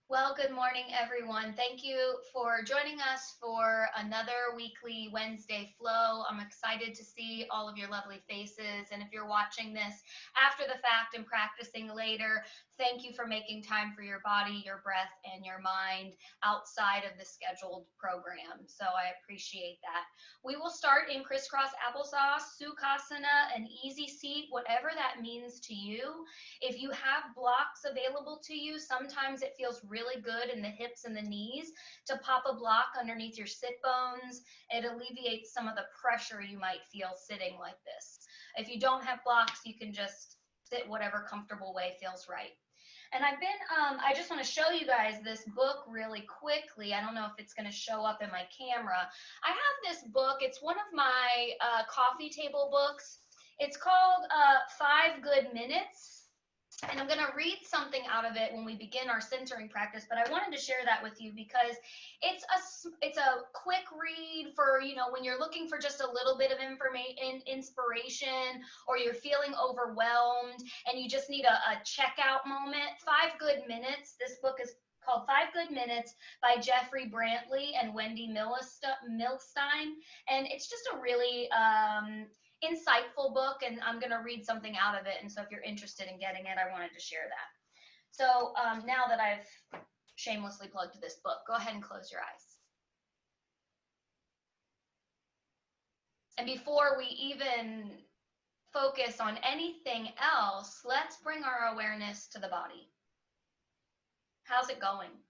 Well, good morning, everyone. Thank you for joining us for another weekly Wednesday flow. I'm excited to see all of your lovely faces. And if you're watching this after the fact and practicing later, thank you for making time for your body, your breath, and your mind outside of the scheduled program. So I appreciate that. We will start in crisscross applesauce, Sukhasana, an easy seat, whatever that means to you. If you have blocks available to you, sometimes it feels really good in the hips and the knees to pop a block underneath your sit bones. It alleviates some of the pressure you might feel sitting like this. If you don't have blocks, you can just sit whatever comfortable way feels right. And I just want to show you guys this book really quickly. I don't know if it's going to show up in my camera. I have this book. It's one of my coffee table books. It's called 5 Good Minutes. And I'm going to read something out of it when we begin our centering practice, but I wanted to share that with you because it's a quick read for, when you're looking for just a little bit of inspiration, or you're feeling overwhelmed and you just need a checkout moment. 5 Good Minutes. This book is called 5 Good Minutes by Jeffrey Brantley and Wendy Milstein. And it's just a really insightful book, and I'm going to read something out of it. And so if you're interested in getting it, I wanted to share that. So now that I've shamelessly plugged this book, go ahead and close your eyes. And before we even focus on anything else, let's bring our awareness to the body. How's it going?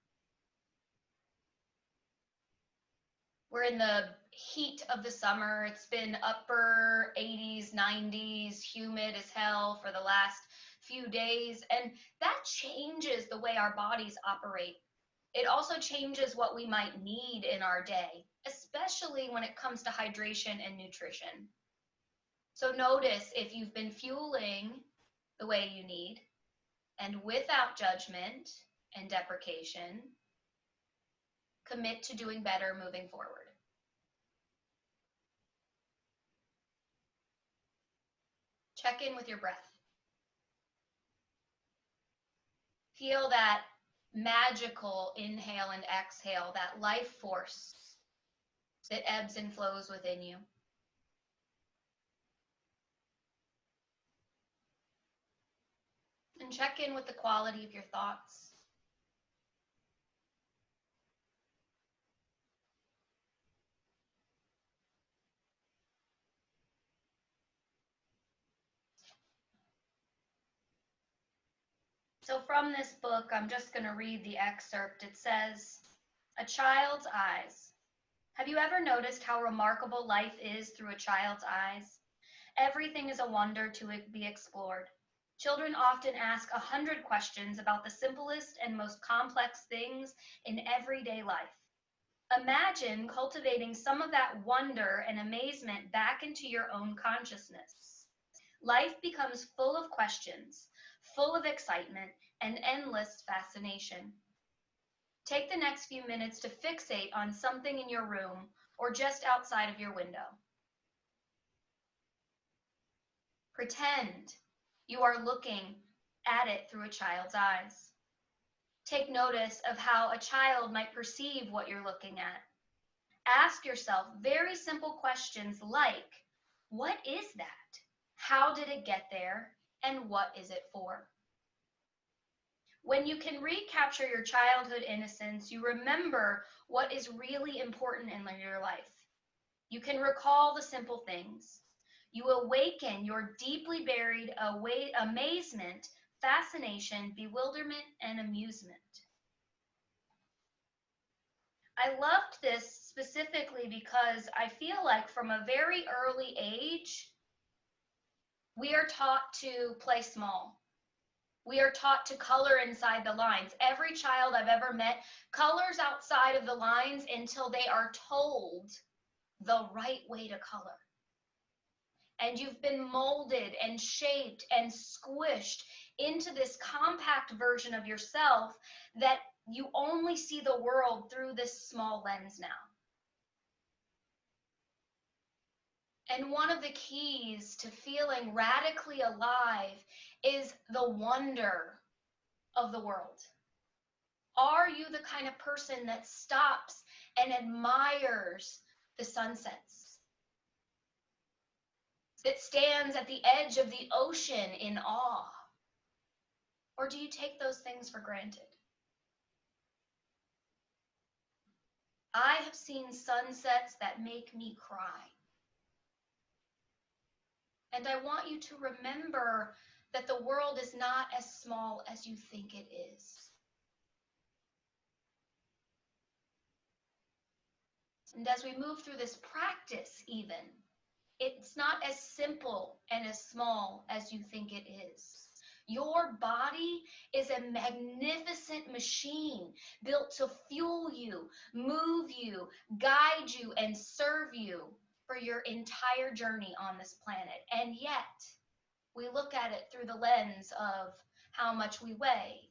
We're in the heat of the summer. It's been upper 80s, 90s, humid as hell for the last few days. And that changes the way our bodies operate. It also changes what we might need in our day, especially when it comes to hydration and nutrition. So notice if you've been fueling the way you need, and without judgment and deprecation, commit to doing better moving forward. Check in with your breath. Feel that magical inhale and exhale, that life force that ebbs and flows within you. And check in with the quality of your thoughts. So from this book, I'm just going to read the excerpt. It says, "A child's eyes. Have you ever noticed how remarkable life is through a child's eyes? Everything is a wonder to be explored. Children often ask 100 questions about the simplest and most complex things in everyday life. Imagine cultivating some of that wonder and amazement back into your own consciousness. Life becomes full of questions, full of excitement, and endless fascination. Take the next few minutes to fixate on something in your room or just outside of your window. Pretend you are looking at it through a child's eyes. Take notice of how a child might perceive what you're looking at. Ask yourself very simple questions like, what is that? How did it get there? And what is it for? When you can recapture your childhood innocence, you remember what is really important in your life. You can recall the simple things. You awaken your deeply buried amazement, fascination, bewilderment, and amusement. I loved this specifically because I feel like from a very early age, we are taught to play small. We are taught to color inside the lines. Every child I've ever met colors outside of the lines until they are told the right way to color. And you've been molded and shaped and squished into this compact version of yourself that you only see the world through this small lens now. And one of the keys to feeling radically alive is the wonder of the world. Are you the kind of person that stops and admires the sunsets? That stands at the edge of the ocean in awe? Or do you take those things for granted? I have seen sunsets that make me cry. And I want you to remember that the world is not as small as you think it is. And as we move through this practice even, it's not as simple and as small as you think it is. Your body is a magnificent machine built to fuel you, move you, guide you, and serve you for your entire journey on this planet. And yet, we look at it through the lens of how much we weigh,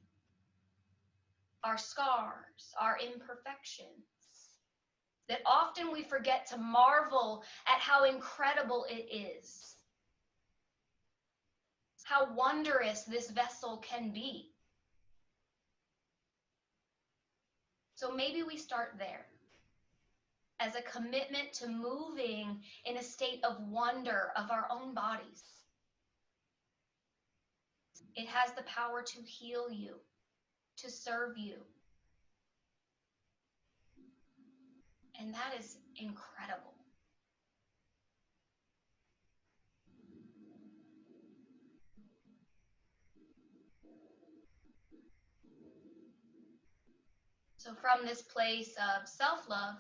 our scars, our imperfections. That often we forget to marvel at how incredible it is, how wondrous this vessel can be. So maybe we start there, as a commitment to moving in a state of wonder of our own bodies. It has the power to heal you, to serve you. And that is incredible. So from this place of self-love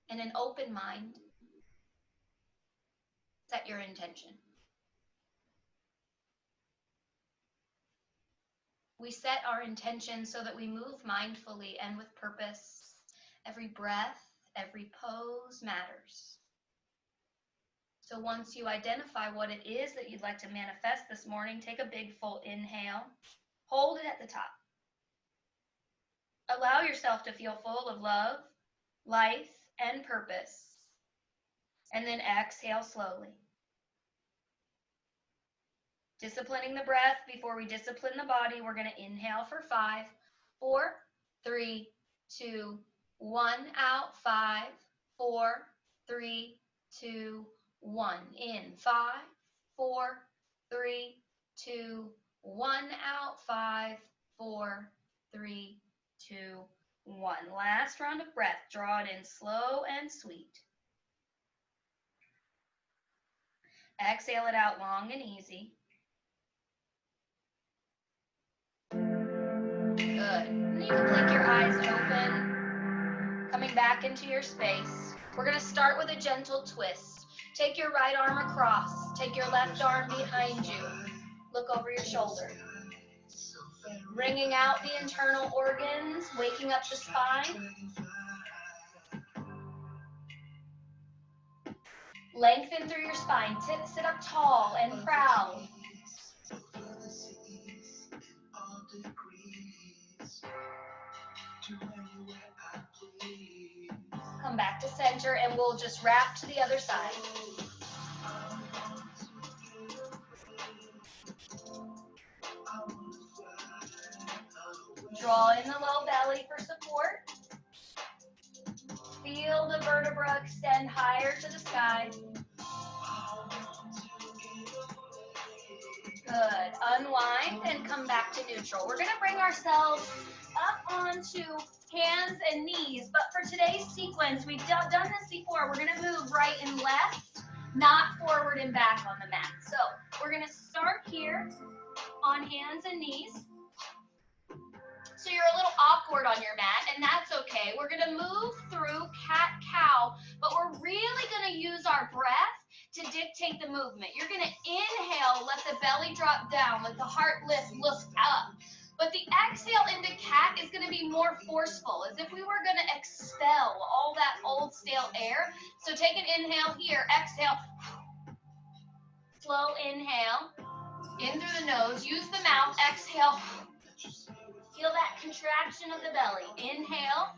and an open mind, set your intention. We set our intention so that we move mindfully and with purpose. Every breath, every pose matters. So once you identify what it is that you'd like to manifest this morning, take a big full inhale. Hold it at the top. Allow yourself to feel full of love, life, and purpose. And then exhale slowly. Disciplining the breath before we discipline the body, we're going to inhale for 5, 4, 3, 2, 1. Out, 5, 4, 3, 2, 1. In, 5, 4, 3, 2, 1. Out, 5, 4, 3, 2, 1. Last round of breath. Draw it in slow and sweet. Exhale it out long and easy. Good. And you can blink your eyes open, coming back into your space. We're going to start with a gentle twist. Take your right arm across. Take your left arm behind you. Look over your shoulder. Bringing out the internal organs, waking up the spine. Lengthen through your spine. Sit up tall and proud. Come back to center and we'll just wrap to the other side. Draw in the low belly for support. Feel the vertebra extend higher to the sky. Good. Unwind and come back to neutral. We're going to bring ourselves up onto hands and knees, but for today's sequence, we've done this before. We're going to move right and left, not forward and back on the mat. So we're going to start here on hands and knees. So you're a little awkward on your mat, and that's okay. We're going to move through cat-cow, but we're really going to use our breath to dictate the movement. You're going to inhale, let the belly drop down, let the heart lift, look up. But the exhale into cat is going to be more forceful, as if we were going to expel all that old stale air. So take an inhale here, exhale. Slow inhale, in through the nose, use the mouth, exhale. Feel that contraction of the belly. Inhale,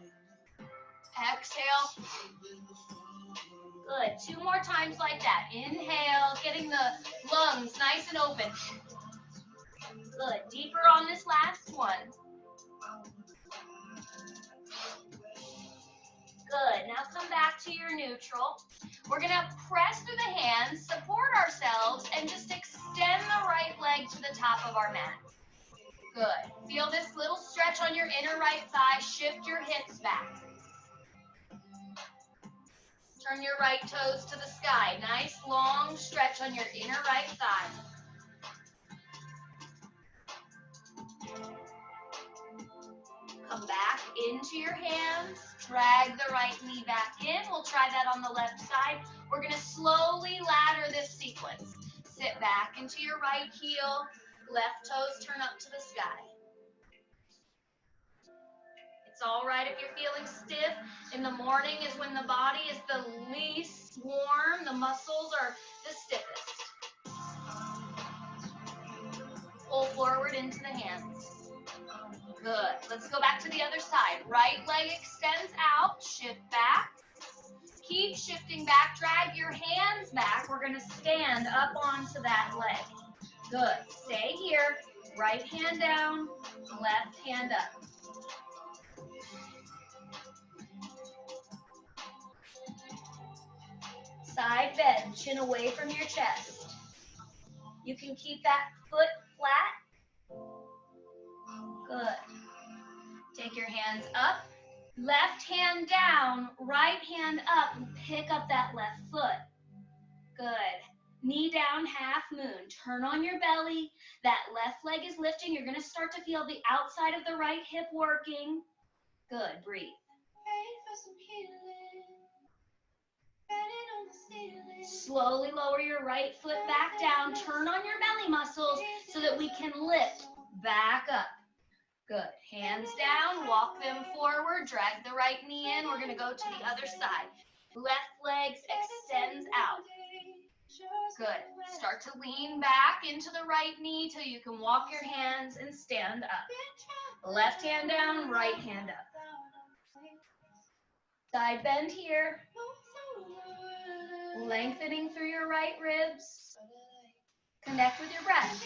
exhale. Good. 2 more times like that. Inhale, getting the lungs nice and open. Good. Deeper on this last one. back to your neutral. We're gonna press through the hands, support ourselves, and just extend the right leg to the top of our mat. Good. Feel this little stretch on your inner right thigh. Shift your hips back. Turn your right toes to the sky. Nice long stretch on your inner right thigh. Come back into your hands. Drag the right knee back in. We'll try that on the left side. We're going to slowly ladder this sequence. Sit back into your right heel. Left toes turn up to the sky. It's all right if you're feeling stiff. In the morning is when the body is the least warm. The muscles are the stiffest. Pull forward into the hands. Good. Let's go back to the other side. Right leg extends out. Shift back. Keep shifting back. Drag your hands back. We're going to stand up onto that leg. Good. Stay here. Right hand down. Left hand up. Side bend. Chin away from your chest. You can keep that foot flat. Good. Take your hands up. Left hand down, right hand up, and pick up that left foot. Good. Knee down, half moon. Turn on your belly. That left leg is lifting. You're going to start to feel the outside of the right hip working. Good. Breathe. Slowly lower your right foot back down. Turn on your belly muscles so that we can lift back up. Good. Hands down, walk them forward, drag the right knee in. We're going to go to the other side. Left leg extends out. Good. Start to lean back into the right knee till you can walk your hands and stand up. Left hand down, right hand up. Side bend here. Lengthening through your right ribs. Connect with your breath.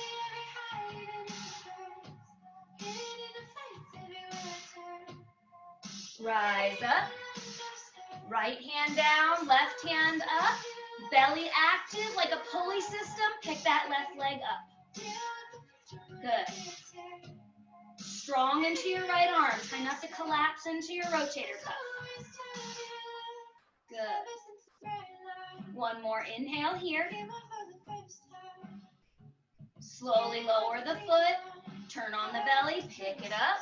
Rise up. Right hand down, left hand up. Belly active like a pulley system. Pick that left leg up. Good. Strong into your right arm. Try not to collapse into your rotator cuff. Good. One more inhale here. Slowly lower the foot. Turn on the belly. Pick it up.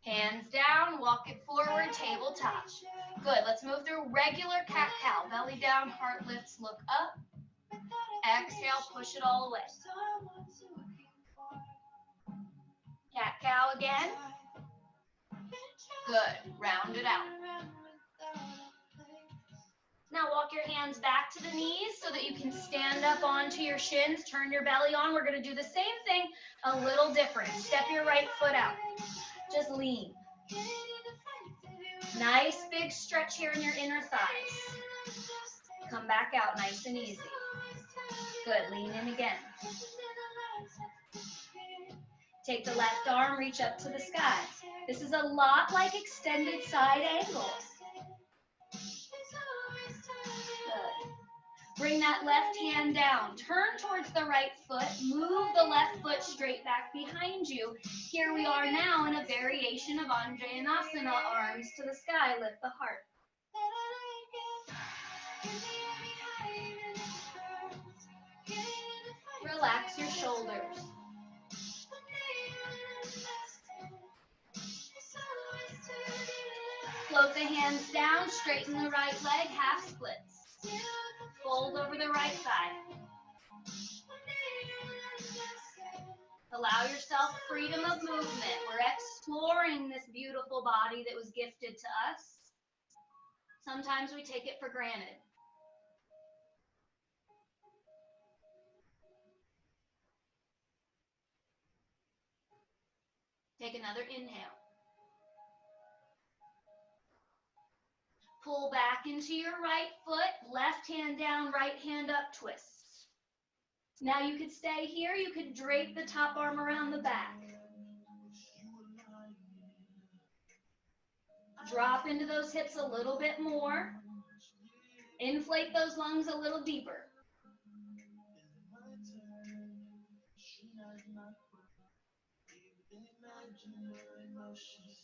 Hands down, walk it forward, tabletop. Good, let's move through regular cat-cow. Belly down, heart lifts, look up. Exhale, push it all away. Cat-cow again. Good, round it out. Now walk your hands back to the knees so that you can stand up onto your shins. Turn your belly on. We're going to do the same thing, a little different. Step your right foot out. Just lean. Nice big stretch here in your inner thighs. Come back out nice and easy. Good, lean in again. Take the left arm, reach up to the sky. This is a lot like extended side angles. Good. Bring that left hand down. Turn towards the right foot. Move the left foot straight back behind you. Here we are now in a variation of Anjaneyasana, arms to the sky. Lift the heart. Relax your shoulders. Float the hands down. Straighten the right leg. Half splits. Fold over the right thigh. Allow yourself freedom of movement. We're exploring this beautiful body that was gifted to us. Sometimes we take it for granted. Take another inhale. Pull back into your right foot, left hand down, right hand up, twist. Now you could stay here, you could drape the top arm around the back. Drop into those hips a little bit more. Inflate those lungs a little deeper.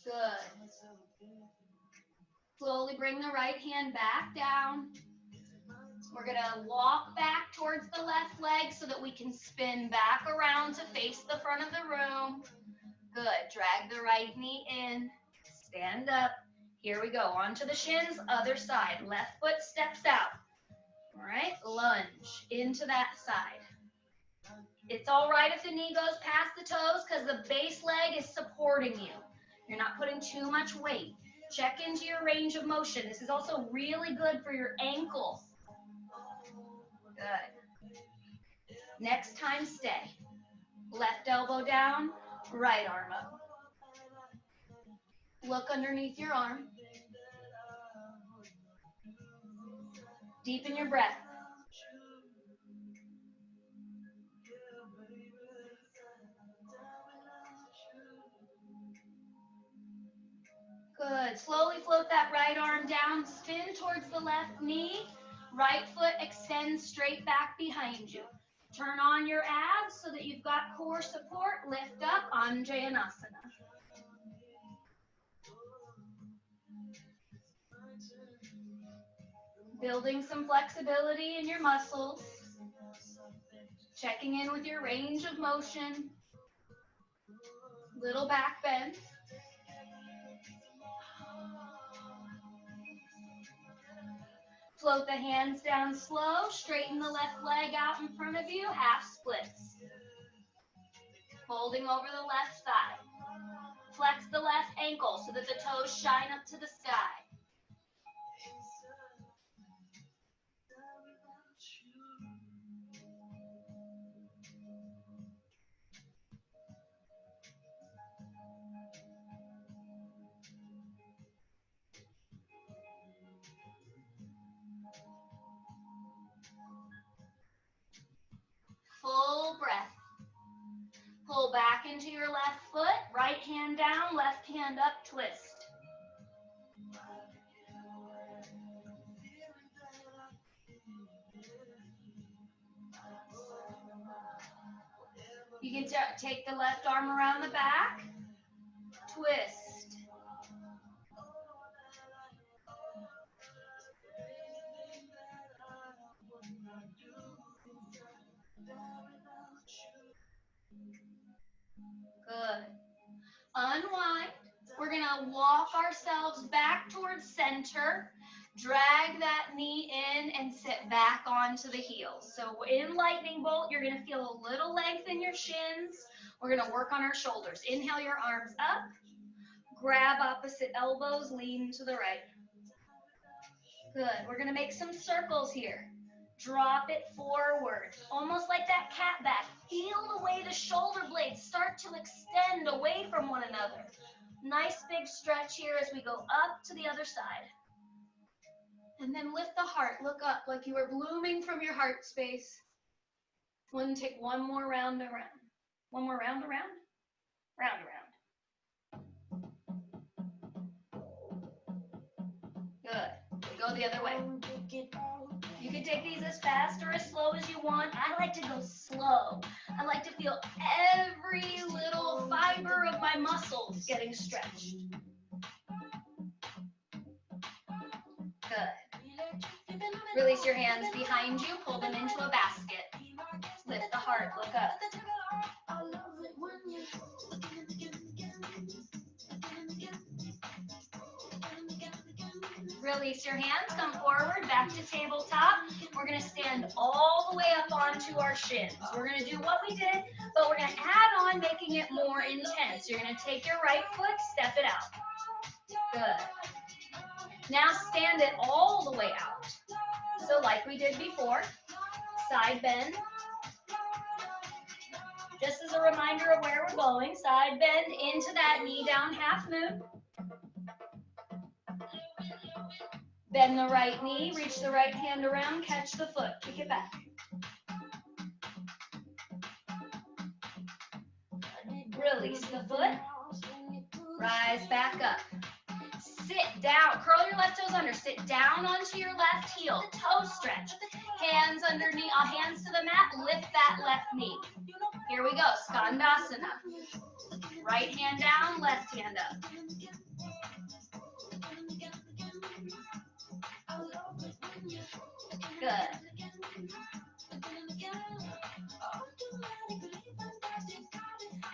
Good. Slowly bring the right hand back down. We're going to walk back towards the left leg so that we can spin back around to face the front of the room. Good. Drag the right knee in. Stand up. Here we go. Onto the shins, other side. Left foot steps out. All right. Lunge into that side. It's all right if the knee goes past the toes because the base leg is supporting you. You're not putting too much weight. Check into your range of motion. This is also really good for your ankle. Good. Next time, stay. Left elbow down, right arm up. Look underneath your arm. Deepen your breath. Good. Slowly float that right arm down. Spin towards the left knee. Right foot extends straight back behind you. Turn on your abs so that you've got core support. Lift up, Anjaneyasana. Building some flexibility in your muscles. Checking in with your range of motion. Little back bend. Float the hands down slow. Straighten the left leg out in front of you. Half splits. Folding over the left side. Flex the left ankle so that the toes shine up to the sky. Full breath. Pull back into your left foot. Right hand down, left hand up, twist. You can take the left arm around the back. Twist. Good. Unwind. We're going to walk ourselves back towards center. Drag that knee in and sit back onto the heels. So in lightning bolt, you're going to feel a little length in your shins. We're going to work on our shoulders. Inhale your arms up. Grab opposite elbows. Lean to the right. Good. We're going to make some circles here. Drop it forward, almost like that cat back. Feel the way the shoulder blades start to extend away from one another. Nice big stretch here as we go up to the other side. And then lift the heart. Look up like you are blooming from your heart space. Take one more round around. One more round around? Round around. Good. Go the other way. You can take these as fast or as slow as you want. I like to go slow. I like to feel every little fiber of my muscles getting stretched. Good. Release your hands behind you. Pull them into a basket. Lift the heart. Look up. Release your hands, come forward, back to tabletop. We're going to stand all the way up onto our shins. We're going to do what we did, but we're going to add on making it more intense. You're going to take your right foot, step it out. Good. Now stand it all the way out. So like we did before, side bend. Just as a reminder of where we're going, side bend into that knee down half moon. Bend the right knee, reach the right hand around, catch the foot, kick it back. Release the foot, rise back up. Sit down. Curl your left toes under. Sit down onto your left heel. Toe stretch. Hands underneath. Hands to the mat. Lift that left knee. Here we go. Skandasana. Right hand down. Left hand up. Good.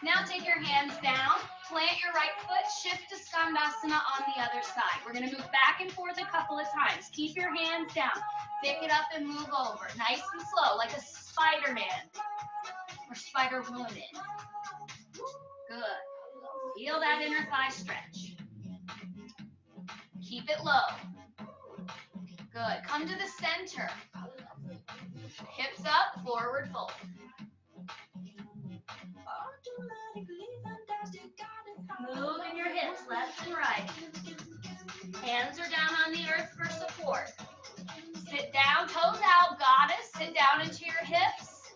Now take your hands down, plant your right foot, shift to Skandasana on the other side. We're going to move back and forth a couple of times. Keep your hands down. Pick it up and move over. Nice and slow, like a Spider-Man or Spider-Woman. Good. Feel that inner thigh stretch. Keep it low. Good. Come to the center. Hips up, forward fold. Moving your hips left and right. Hands are down on the earth for support. Sit down, toes out, goddess. Sit down into your hips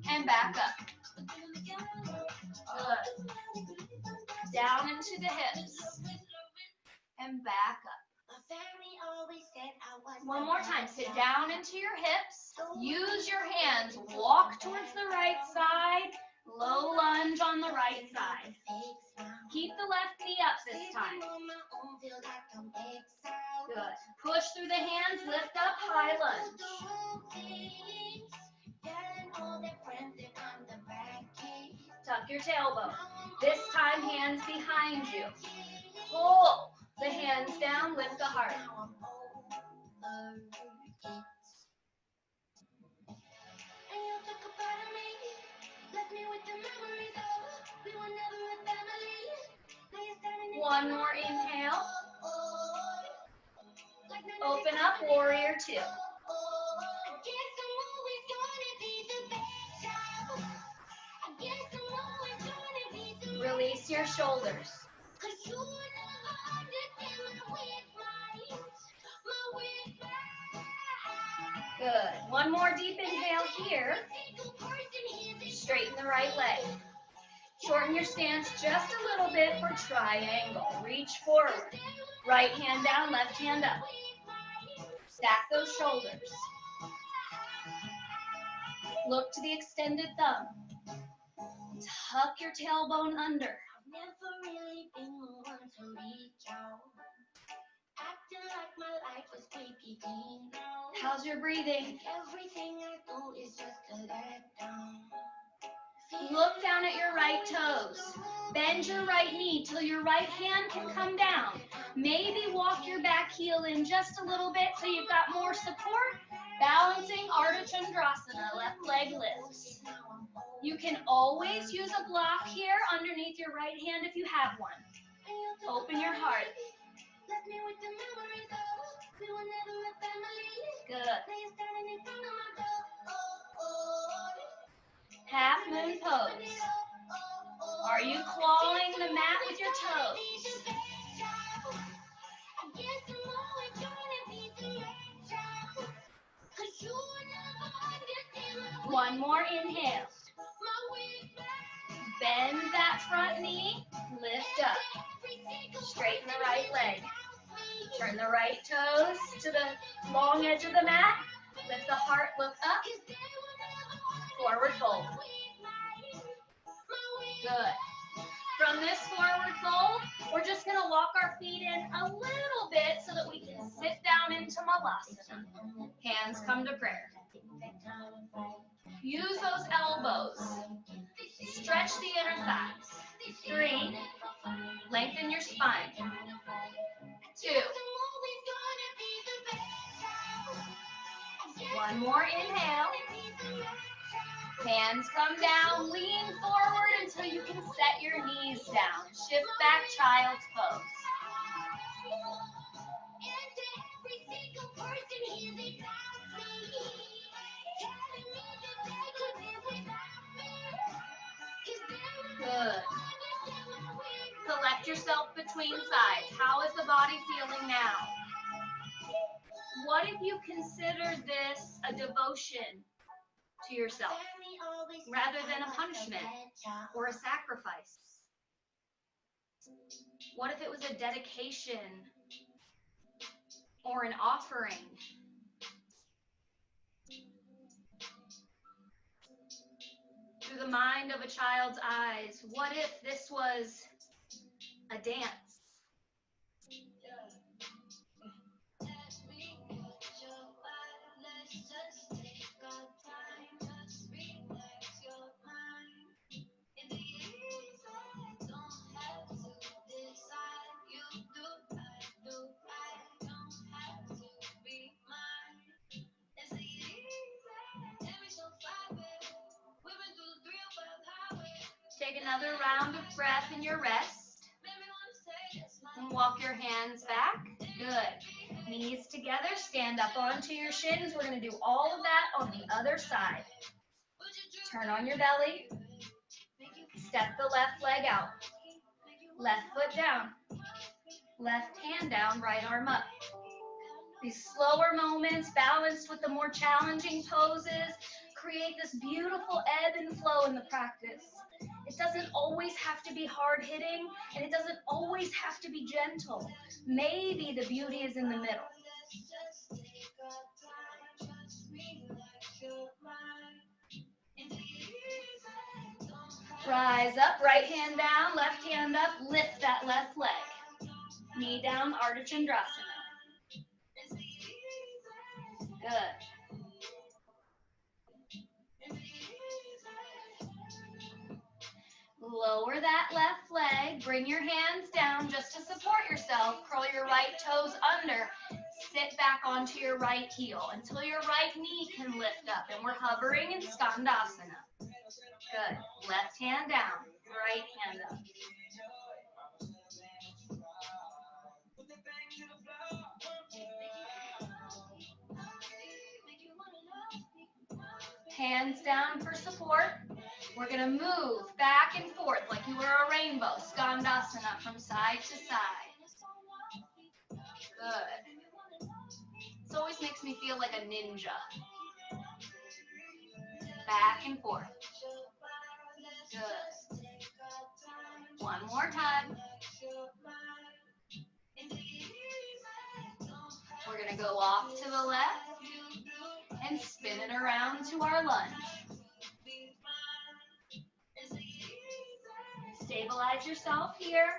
and back up. Good. Down into the hips and back up. One more time. Sit down into your hips. Use your hands. Walk towards the right side. Low lunge on the right side. Keep the left knee up this time. Good. Push through the hands. Lift up, high lunge. Tuck your tailbone. This time, hands behind you. Pull the hands down. Lift the heart. One more inhale. Open up, warrior two. Release your shoulders. Good. One more deep inhale here. Straighten the right leg. Shorten your stance just a little bit for triangle. Reach forward. Right hand down, left hand up. Stack those shoulders. Look to the extended thumb. Tuck your tailbone under. How's your breathing? Look down at your right toes. Bend your right knee till your right hand can come down. Maybe walk your back heel in just a little bit so you've got more support. Balancing Ardha Chandrasana, left leg lifts. You can always use a block here underneath your right hand if you have one. Open your heart. Good. Half moon pose. Are you clawing the mat with your toes? One more inhale. Bend that front knee, lift up. Straighten the right leg. Turn the right toes to the long edge of the mat. Lift the heart, look up. Forward fold. Good. From this forward fold, we're just going to walk our feet in a little bit so that we can sit down into Malasana. Hands come to prayer. Use those elbows. Stretch the inner thighs. 3. Lengthen your spine. 2. One more inhale. Hands come down, lean forward until you can set your knees down. Shift back, child's pose. Good. Collect yourself between sides. How is the body feeling now? What if you consider this a devotion to yourself rather than a punishment or a sacrifice? What if it was a dedication or an offering? Through the mind of a child's eyes, what if this was a dance? Take another round of breath in your rest. And walk your hands back. Good. Knees together, stand up onto your shins. We're going to do all of that on the other side. Turn on your belly. Step the left leg out. Left foot down. Left hand down, right arm up. These slower moments, balanced with the more challenging poses, create this beautiful ebb and flow in the practice. It doesn't always have to be hard hitting, and it doesn't always have to be gentle. Maybe the beauty is in the middle. Rise up, right hand down, left hand up, lift that left leg. Knee down, Ardha Chandrasana. Good. Lower that left leg, bring your hands down just to support yourself. Curl your right toes under. Sit back onto your right heel until your right knee can lift up. And we're hovering in Skandasana. Good. Left hand down, right hand up. Hands down for support. We're going to move back and forth like you were a rainbow. Skandasana from side to side. Good. This always makes me feel like a ninja. Back and forth. Good. One more time. We're going to go off to the left and spin it around to our lunge. Stabilize yourself here.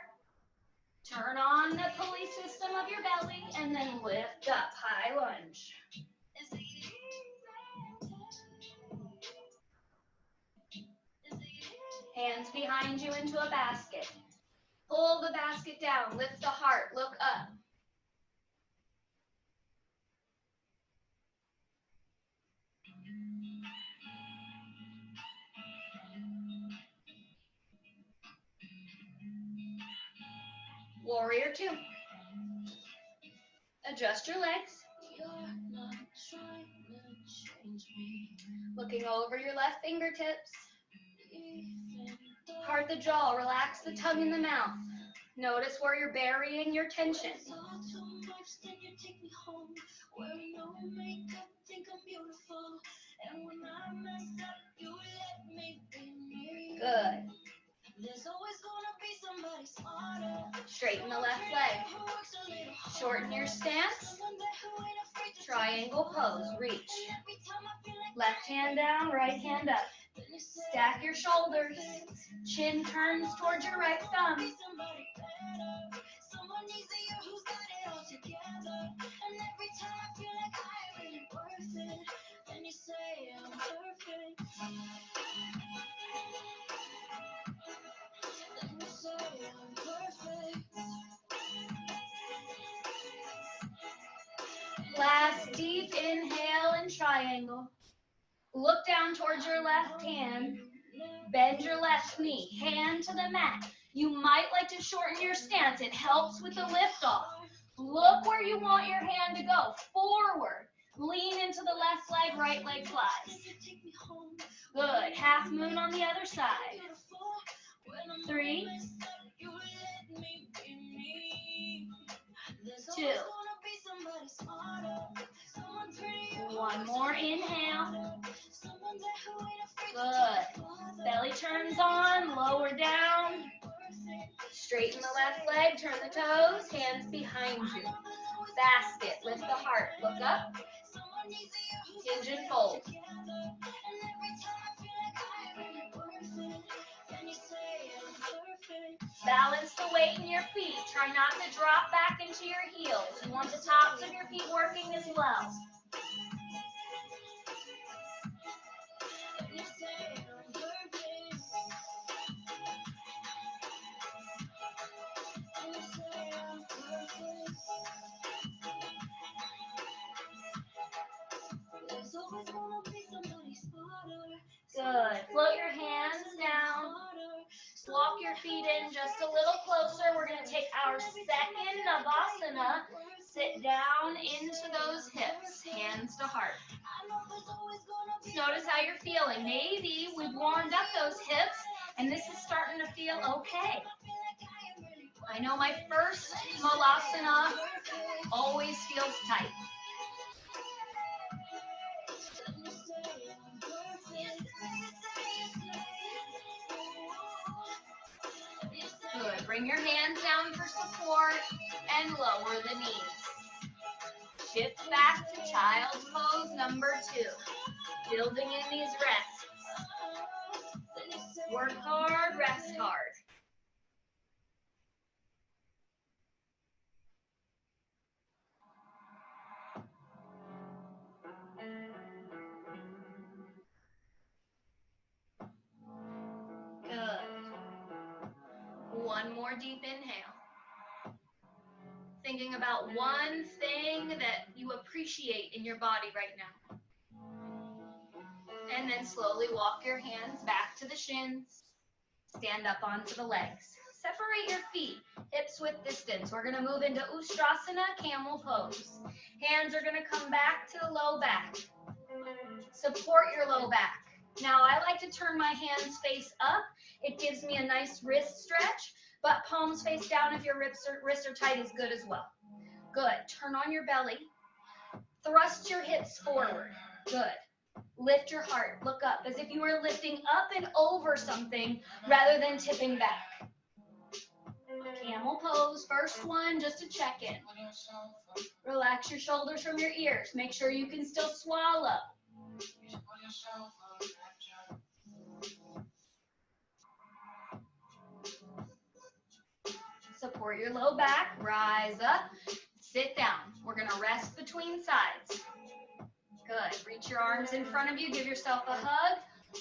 Turn on the pulley system of your belly and then lift up, high lunge. Hands behind you into a basket. Pull the basket down, lift the heart, look up. Warrior 2. Adjust your legs. Looking over your left fingertips. Part the jaw, relax the tongue in the mouth. Notice where you're burying your tension. Good. Straighten the left leg. Shorten your stance. Triangle pose. Reach. Left hand down, right hand up. Stack your shoulders. Chin turns towards your right thumb. Last deep inhale in triangle. Look down towards your left hand. Bend your left knee. Hand to the mat. You might like to shorten your stance. It helps with the lift off. Look where you want your hand to go. Forward. Lean into the left leg, right leg flies. Good. Half moon on the other side. 3, 2. One more inhale. Good. Belly turns on, lower down. Straighten the left leg, turn the toes, hands behind you. Basket, lift the heart, look up. Hinge and fold. Balance the weight in your feet. Try not to drop back into your heels. You want the tops of your feet working as well. Good. Float your hands down. Walk your feet in just a little closer. We're going to take our second Navasana. Sit down into those hips, hands to heart. Notice how you're feeling. Maybe we've warmed up those hips, and this is starting to feel okay. I know my first Malasana always feels tight. Good. Bring your hands down for support and lower the knees. Shift back to child's pose number 2. Building in these rests. Work hard, rest hard. Good. One more deep inhale. Thinking about one thing that you appreciate in your body right now. And then slowly walk your hands back to the shins. Stand up onto the legs. Separate your feet, hips width distance. We're going to move into Ustrasana, camel pose. Hands are going to come back to the low back. Support your low back. Now, I like to turn my hands face up. It gives me a nice wrist stretch, but palms face down if your wrists are tight is good as well. Good. Turn on your belly. Thrust your hips forward. Good. Lift your heart. Look up as if you were lifting up and over something rather than tipping back. Camel pose. First one, just to check in. Relax your shoulders from your ears. Make sure you can still swallow. Support your low back. Rise up. Sit down. We're going to rest between sides. Good. Reach your arms in front of you. Give yourself a hug.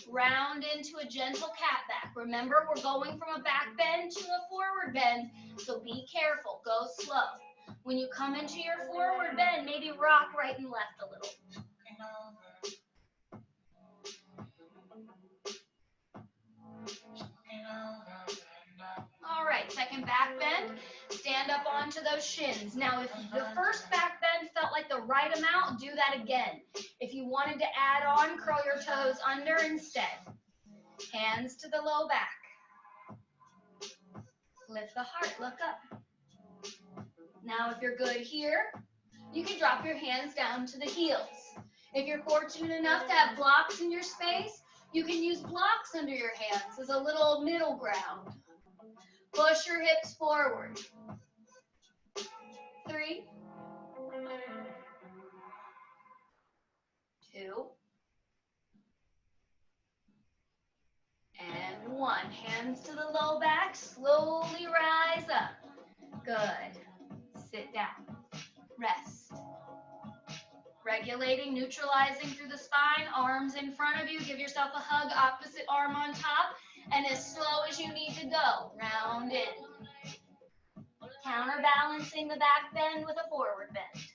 Round into a gentle cat back. Remember, we're going from a back bend to a forward bend, so be careful. Go slow. When you come into your forward bend, maybe rock right and left a little. All right, second back bend. Stand up onto those shins. Now, if the first back bend felt like the right amount, do that again. If you wanted to add on, curl your toes under instead. Hands to the low back. Lift the heart, look up. Now, if you're good here, you can drop your hands down to the heels. If you're fortunate enough to have blocks in your space, you can use blocks under your hands as a little middle ground. Push your hips forward. 3, 2, and 1. Hands to the low back. Slowly rise up. Good. Sit down. Rest. Regulating, neutralizing through the spine. Arms in front of you. Give yourself a hug. Opposite arm on top. And as slow as you need to go. Round in. Counterbalancing the back bend with a forward bend.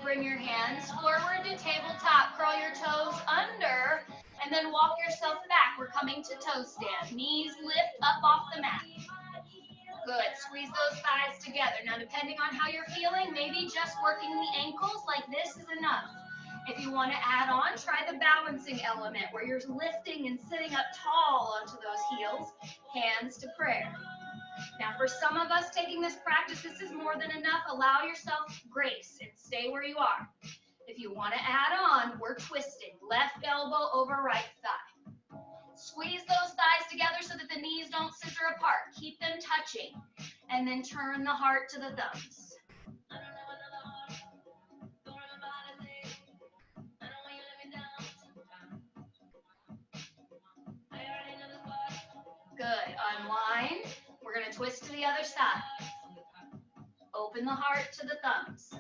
Bring your hands forward to tabletop. Curl your toes under, and then walk yourself back. We're coming to toe stand. Knees lift up off the mat. Good. Squeeze those thighs together. Now, depending on how you're feeling, maybe just working the ankles like this is enough. If you want to add on, try the balancing element where you're lifting and sitting up tall onto those heels. Hands to prayer. Now, for some of us taking this practice, this is more than enough. Allow yourself grace and stay where you are. If you want to add on, we're twisting. Left elbow over right thigh. Squeeze those thighs together so that the knees don't scissor apart. Keep them touching. And then turn the heart to the thumbs. Good. Unwind. We're going to twist to the other side. Open the heart to the thumbs.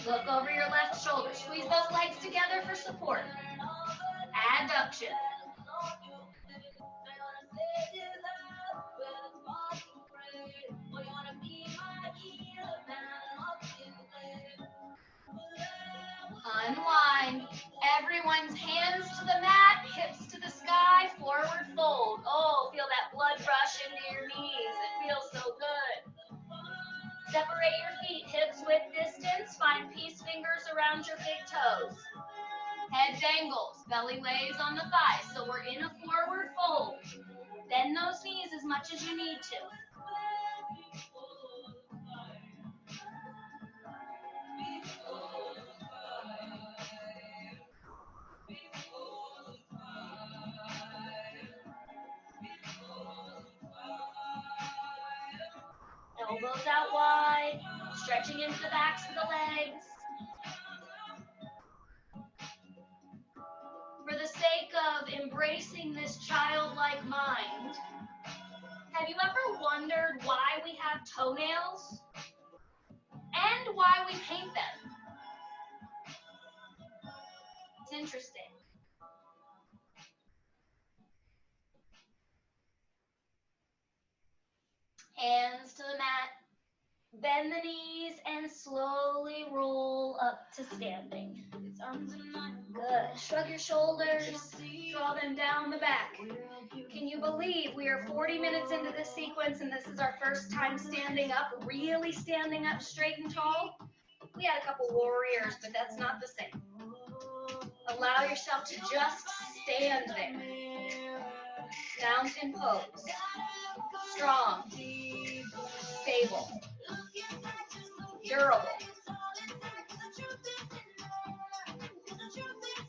Look over your left shoulder. Squeeze those legs together for support. Adduction. Unwind. Everyone's hands to the mat, hips to the sky, forward fold. Oh, feel that blood rush into your knees. It feels so good. Separate your feet, hips width distance. Find peace fingers around your big toes. Head dangles, belly lays on the thighs. So we're in a forward fold. Bend those knees as much as you need to. Elbows out wide, stretching into the backs of the legs. For the sake of embracing this childlike mind, have you ever wondered why we have toenails and why we paint them? It's interesting. Hands to the mat. Bend the knees and slowly roll up to standing. Good. Shrug your shoulders. Draw them down the back. Can you believe we are 40 minutes into this sequence and this is our first time standing up, really standing up straight and tall? We had a couple warriors, but that's not the same. Allow yourself to just stand there. Mountain pose. Strong. Stable. Durable.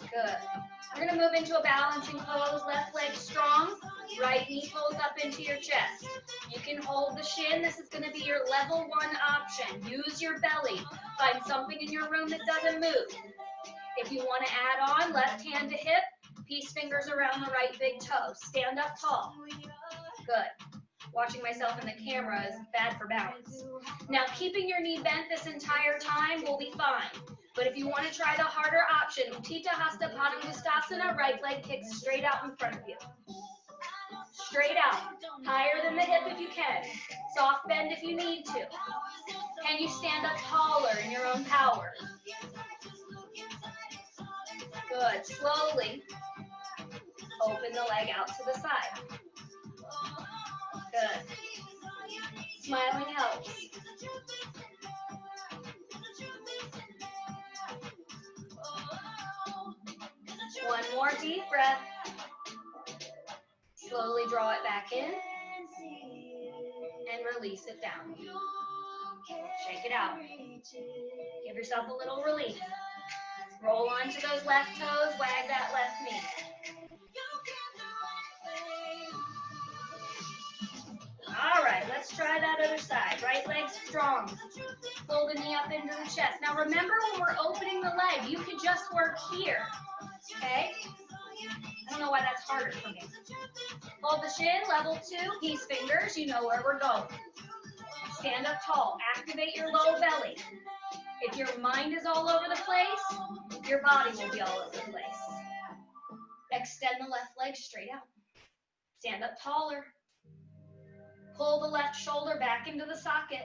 Good. We're going to move into a balancing pose. Left leg strong. Right knee pulls up into your chest. You can hold the shin. This is going to be your level 1 option. Use your belly. Find something in your room that doesn't move. If you want to add on, left hand to hip. Peace fingers around the right big toe. Stand up tall. Good. Watching myself in the camera is bad for balance. Now, keeping your knee bent this entire time will be fine. But if you want to try the harder option, Utthita Hasta Padangusthasana, right leg kicks straight out in front of you. Straight out. Higher than the hip if you can. Soft bend if you need to. Can you stand up taller in your own power? Good. Slowly open the leg out to the side. Good. Smiling helps. One more deep breath. Slowly draw it back in and release it down. Shake it out. Give yourself a little relief. Roll onto those left toes, wag that left knee. All right, let's try that other side. Right leg strong. Pull the knee up into the chest. Now remember, when we're opening the leg, you could just work here, okay? I don't know why that's harder for me. Hold the shin, level 2, peace fingers. You know where we're going. Stand up tall. Activate your low belly. If your mind is all over the place, your body will be all over the place. Extend the left leg straight out. Stand up taller. Pull the left shoulder back into the socket.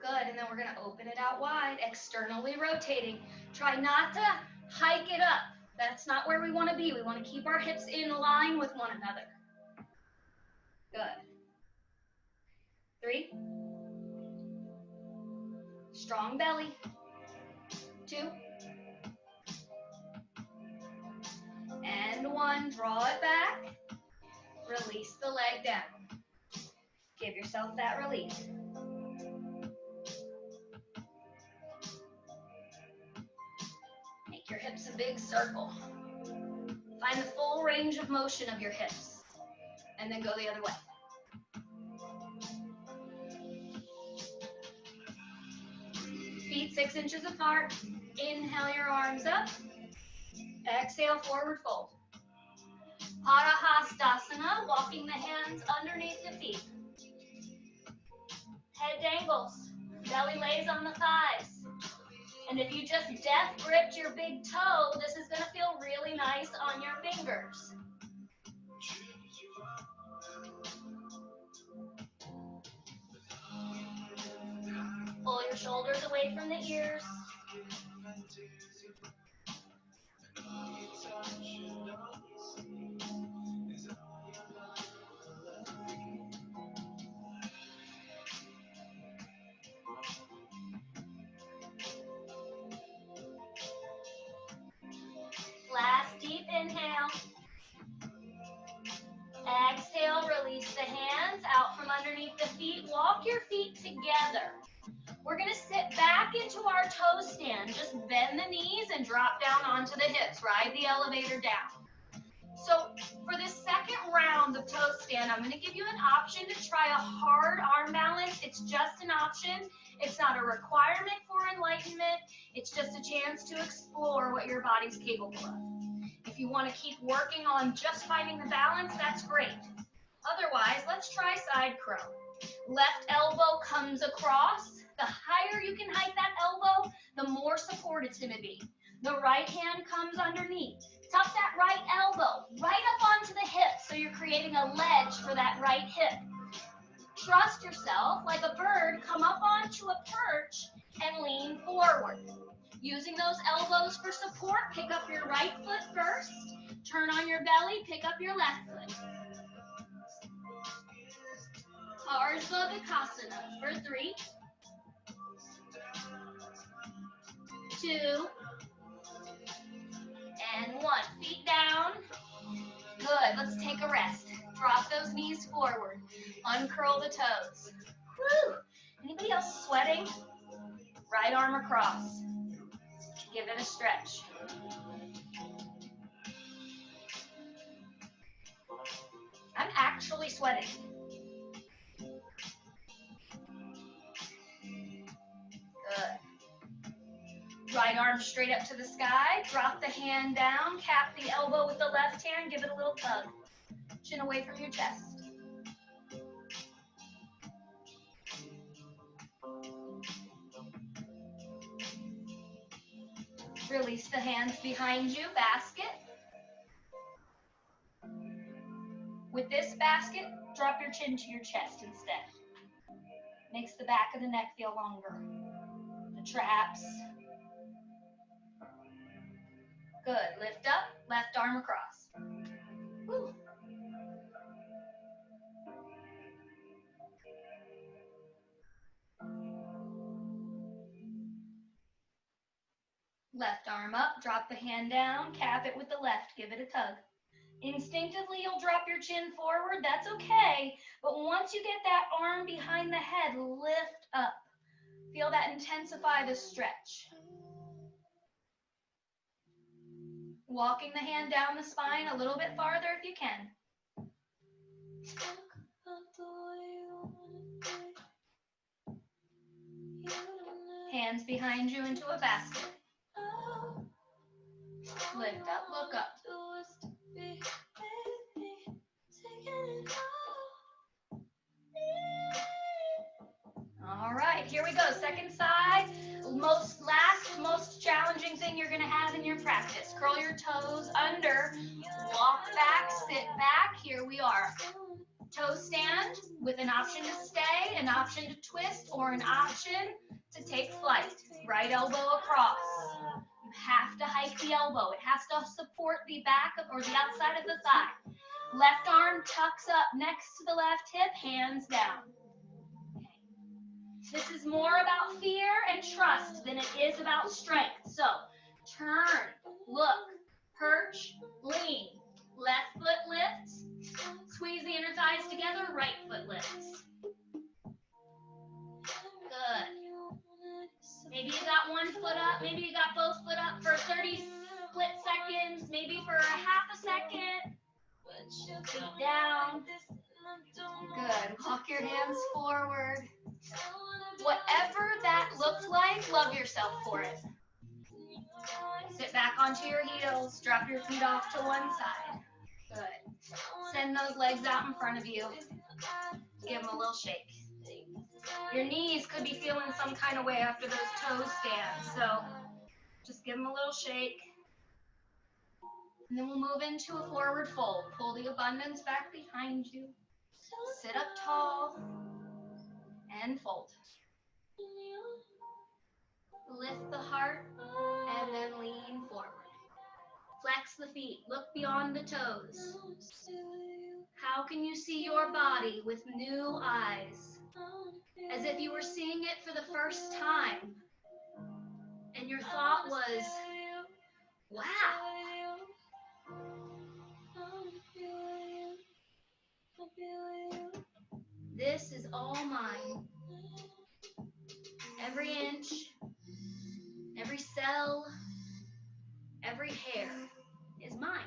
Good, and then we're going to open it out wide, externally rotating. Try not to hike it up. That's not where we want to be. We want to keep our hips in line with one another. Good. 3. Strong belly. 2. one, draw it back. Release the leg down. Give yourself that release. Make your hips a big circle. Find the full range of motion of your hips. And then go the other way. Feet 6 inches apart. Inhale your arms up. Exhale, forward fold. Padahastasana, walking the hands underneath the feet. Head dangles, belly lays on the thighs. And if you just death gripped your big toe, this is gonna feel really nice on your fingers. Pull your shoulders away from the ears. Last deep inhale. Exhale, release the hands out from underneath the feet. Walk your feet together. We're gonna sit back into our toe stand. Just bend the knees and drop down onto the hips. Ride the elevator down. So for this second round of toe stand, I'm gonna give you an option to try a hard arm balance. It's just an option. It's not a requirement for enlightenment. It's just a chance to explore what your body's capable of. If you want to keep working on just finding the balance, that's great. Otherwise, let's try side crow. Left elbow comes across. The higher you can hike that elbow, the more support it's going to be. The right hand comes underneath. Tuck that right elbow right up onto the hip, so you're creating a ledge for that right hip. Trust yourself, like a bird, come up onto a perch and lean forward. Using those elbows for support, pick up your right foot first, turn on your belly, pick up your left foot. Ardha Vikasana for 3, 2, and 1. Feet down. Good. Let's take a rest. Drop those knees forward. Uncurl the toes. Woo! Anybody else sweating? Right arm across. Give it a stretch. I'm actually sweating. Good. Right arm straight up to the sky. Drop the hand down. Cap the elbow with the left hand. Give it a little tug. Chin away from your chest. Release the hands behind you, basket. With this basket, drop your chin to your chest instead. Makes the back of the neck feel longer. The traps. Good. Lift up, left arm across. Woo. Left arm up, drop the hand down, cap it with the left, give it a tug. Instinctively, you'll drop your chin forward, that's okay, but once you get that arm behind the head, lift up. Feel that intensify the stretch. Walking the hand down the spine a little bit farther if you can. Hands behind you into a basket. Lift up, look up. All right, here we go. Second side. Most challenging thing you're going to have in your practice. Curl your toes under, walk back, sit back. Here we are. Toe stand with an option to stay, an option to twist, or an option to take flight. Right elbow across. You have to hike the elbow. It has to support the back or the outside of the thigh. Left arm tucks up next to the left hip, hands down. This is more about fear and trust than it is about strength. So turn, look, perch, lean. Left foot lifts. Squeeze the inner thighs together. Right foot lifts. Good. Maybe you got one foot up. Maybe you got both foot up for 30 split seconds. Maybe for a half a second. Feet down. Good. Walk your hands forward. Whatever that looks like, love yourself for it. Sit back onto your heels. Drop your feet off to one side. Good. Send those legs out in front of you. Give them a little shake. Your knees could be feeling some kind of way after those toes stand, so just give them a little shake. And then we'll move into a forward fold. Pull the abundance back behind you. Sit up tall and fold. Lift the heart and then lean forward. Flex the feet. Look beyond the toes. How can you see your body with new eyes? As if you were seeing it for the first time. And your thought was, wow. This is all mine. Every inch, every cell, every hair is mine.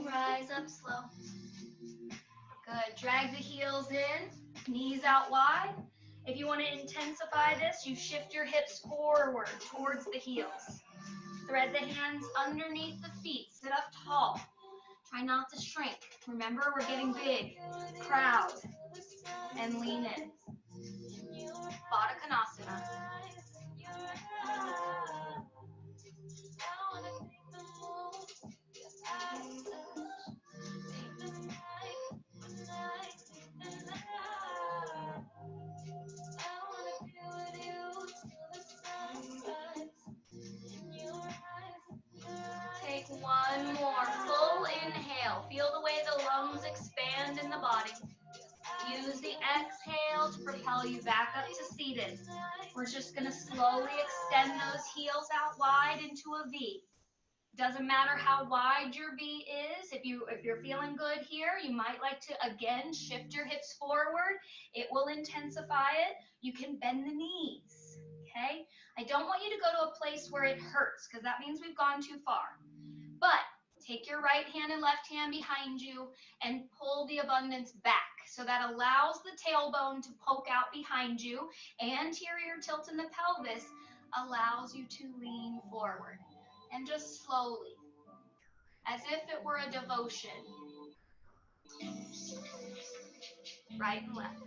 Rise up slow. Good. Drag the heels in, knees out wide. If you want to intensify this, you shift your hips forward towards the heels. Thread the hands underneath the feet. Sit up tall. Try not to shrink. Remember, we're getting big, proud, and lean in. Baddha Konasana. Take one more full inhale. Feel the way the lungs expand in the body. Use the exhale to propel you back up to seated. We're just going to slowly extend those heels out wide into a V. Doesn't matter how wide your V is. If you're feeling good here, you might like to, again, shift your hips forward. It will intensify it. You can bend the knees, okay? I don't want you to go to a place where it hurts, because that means we've gone too far. But take your right hand and left hand behind you and pull the abundance back. So that allows the tailbone to poke out behind you. Anterior tilt in the pelvis allows you to lean forward. And just slowly, as if it were a devotion. Right and left.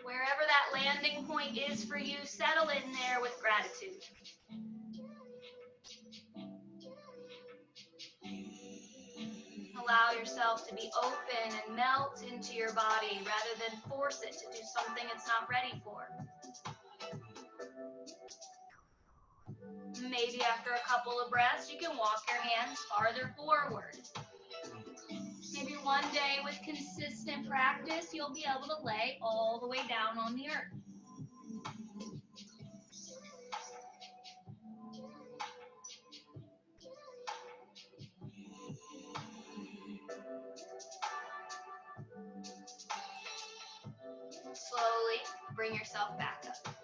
Wherever that landing point is for you, settle in there with gratitude. Allow yourself to be open and melt into your body rather than force it to do something it's not ready for. Maybe after a couple of breaths, you can walk your hands farther forward. Maybe one day with consistent practice, you'll be able to lay all the way down on the earth. Slowly bring yourself back up.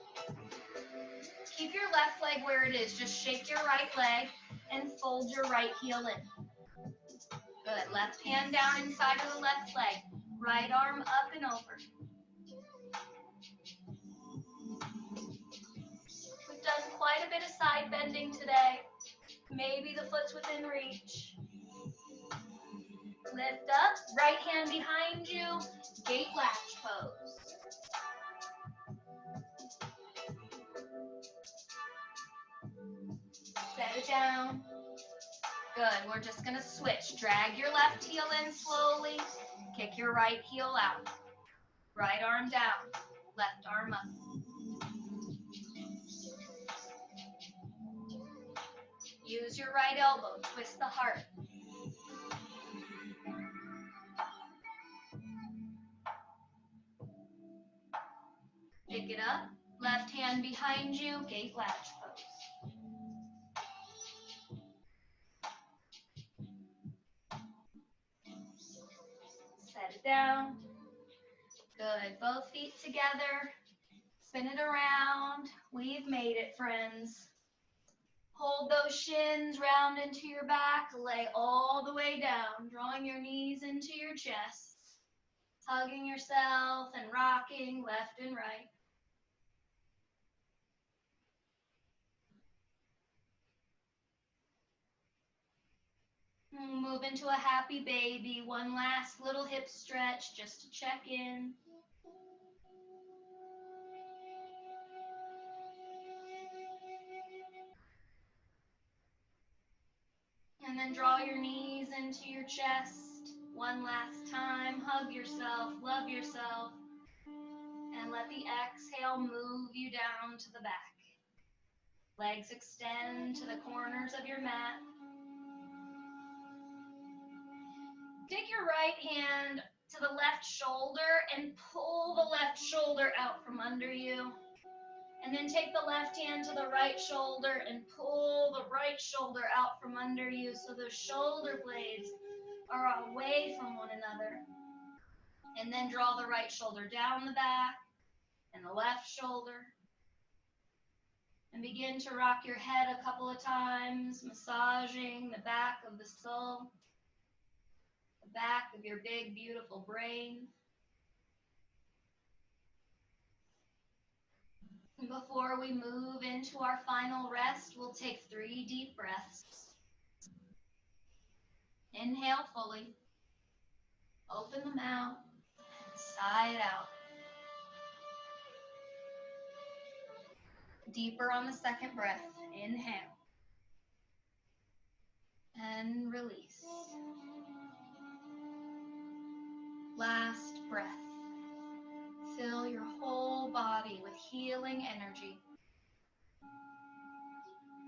Keep your left leg where it is. Just shake your right leg and fold your right heel in. Good. Left hand down inside of the left leg. Right arm up and over. We've done quite a bit of side bending today. Maybe the foot's within reach. Lift up. Right hand behind you. Gate latch pose. Set it down. Good. We're just going to switch. Drag your left heel in slowly. Kick your right heel out. Right arm down. Left arm up. Use your right elbow. Twist the heart. Pick it up, left hand behind you, gate latch pose. Set it down. Good, both feet together. Spin it around. We've made it, friends. Hold those shins round into your back, lay all the way down, drawing your knees into your chest, hugging yourself and rocking left and right. Move into a happy baby. One last little hip stretch just to check in. And then draw your knees into your chest. One last time. Hug yourself, love yourself. And let the exhale move you down to the back. Legs extend to the corners of your mat. Take your right hand to the left shoulder and pull the left shoulder out from under you. And then take the left hand to the right shoulder and pull the right shoulder out from under you so those shoulder blades are away from one another. And then draw the right shoulder down the back and the left shoulder. And begin to rock your head a couple of times, massaging the back of the skull, the back of your big, beautiful brain. And before we move into our final rest, we'll take 3 deep breaths. Inhale fully. Open the mouth and sigh it out. Deeper on the second breath. Inhale. And release. Last breath. Fill your whole body with healing energy.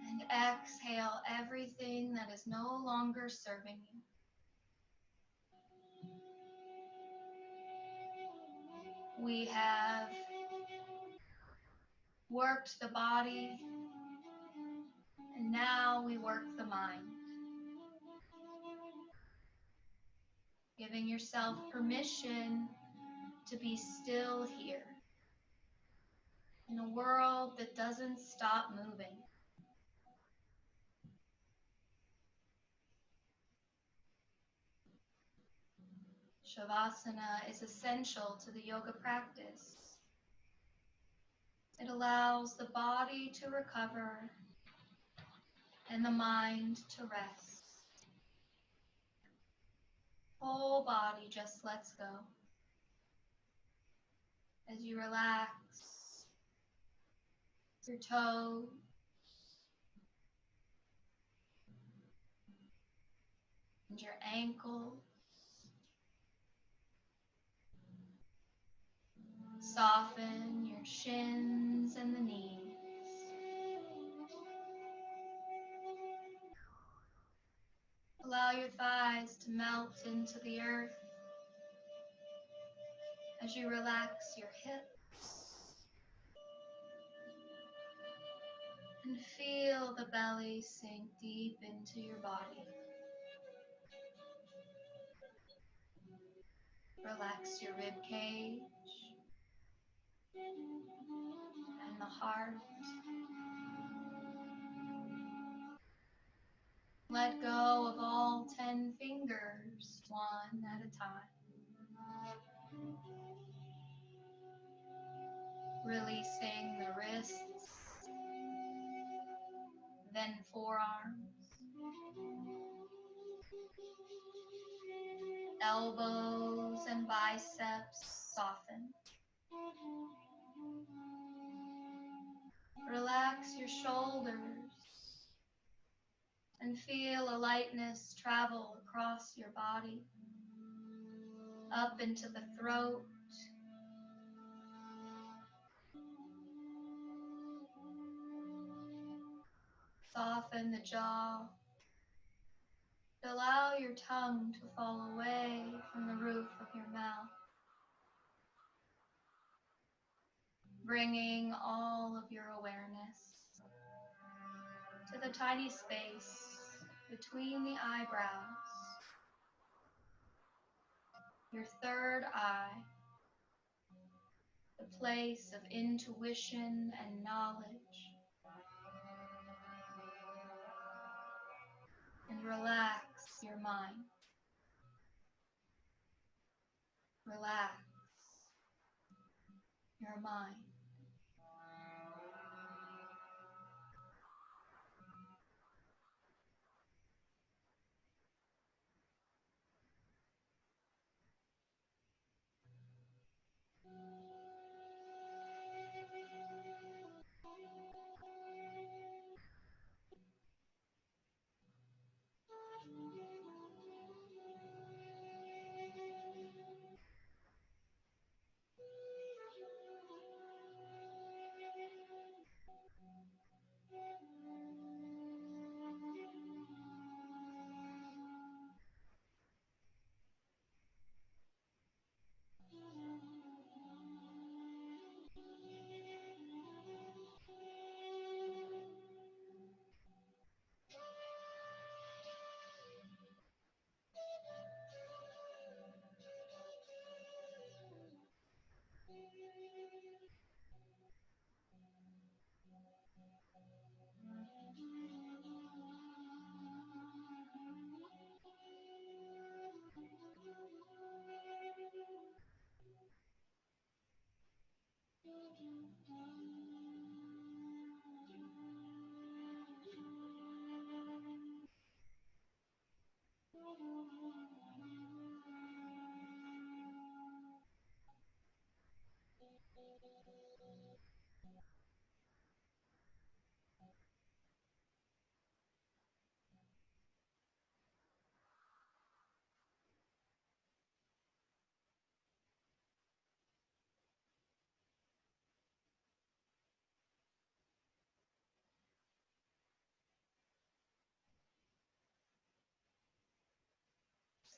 And exhale everything that is no longer serving you. We have worked the body, and now we work the mind. Giving yourself permission to be still here in a world that doesn't stop moving. Shavasana is essential to the yoga practice. It allows the body to recover and the mind to rest. Whole body just lets go. As you relax your toes, and your ankles, soften your shins and the knees. Allow your thighs to melt into the earth as you relax your hips. And feel the belly sink deep into your body. Relax your rib cage and the heart. Let go of all 10 fingers, one at a time. Releasing the wrists, then forearms, elbows and biceps soften. Relax your shoulders and feel a lightness travel across your body, up into the throat, soften the jaw. Allow your tongue to fall away from the roof of your mouth. bringing all of your awareness to the tiny space between the eyebrows, your third eye, the place of intuition and knowledge. And relax your mind. Relax your mind.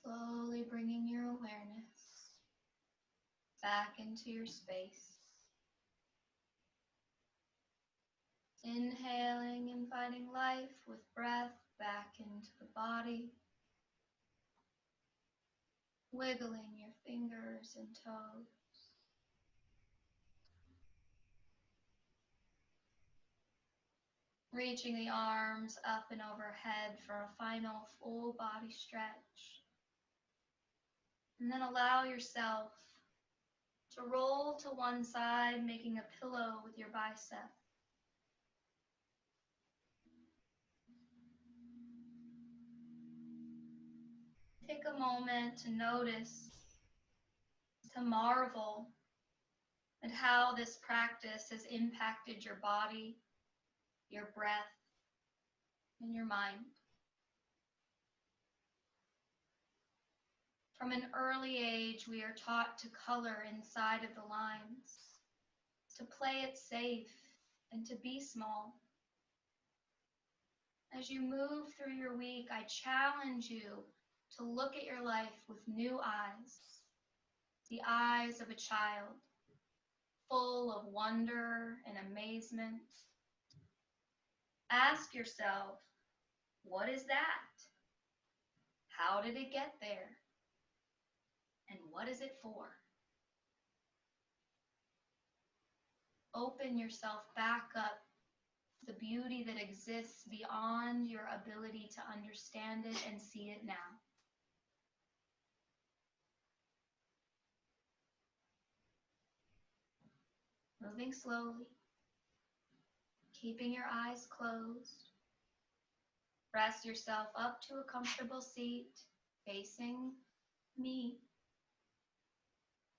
Slowly bringing your awareness back into your space. Inhaling, inviting life with breath back into the body. Wiggling your fingers and toes. Reaching the arms up and overhead for a final full body stretch. And then allow yourself to roll to one side, making a pillow with your bicep. Take a moment to notice, to marvel at how this practice has impacted your body, your breath, and your mind. From an early age, we are taught to color inside of the lines, to play it safe, and to be small. As you move through your week, I challenge you to look at your life with new eyes, the eyes of a child, full of wonder and amazement. Ask yourself, what is that? How did it get there? And what is it for? Open yourself back up to the beauty that exists beyond your ability to understand it and see it now. Moving slowly, keeping your eyes closed. Press yourself up to a comfortable seat facing me.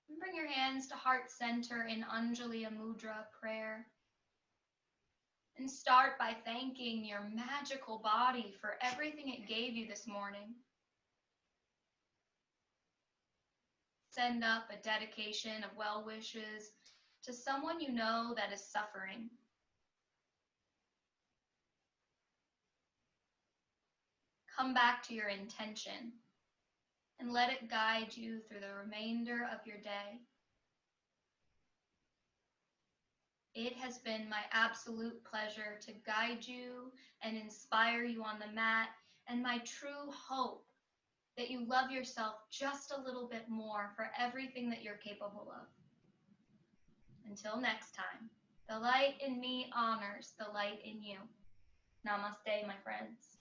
And bring your hands to heart center in Anjali Mudra prayer. And start by thanking your magical body for everything it gave you this morning. Send up a dedication of well wishes to someone you know that is suffering. Come back to your intention and let it guide you through the remainder of your day. It has been my absolute pleasure to guide you and inspire you on the mat, and my true hope that you love yourself just a little bit more for everything that you're capable of. Until next time, the light in me honors the light in you. Namaste, my friends.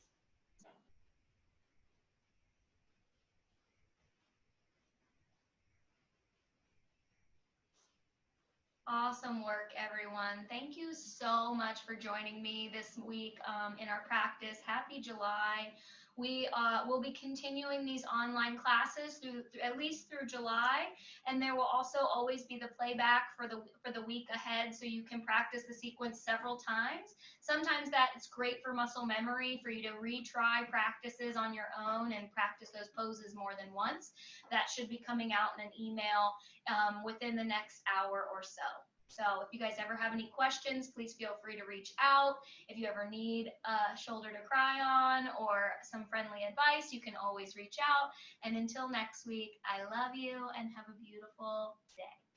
Awesome work, everyone. Thank you so much for joining me this week in our practice. Happy July. We will be continuing these online classes through at least through July, and there will also always be the playback for the week ahead, so you can practice the sequence several times. Sometimes that it's great for muscle memory for you to retry practices on your own and practice those poses more than once. That should be coming out in an email within the next hour or so. So if you guys ever have any questions, please feel free to reach out. If you ever need a shoulder to cry on or some friendly advice, you can always reach out. And until next week, I love you and have a beautiful day.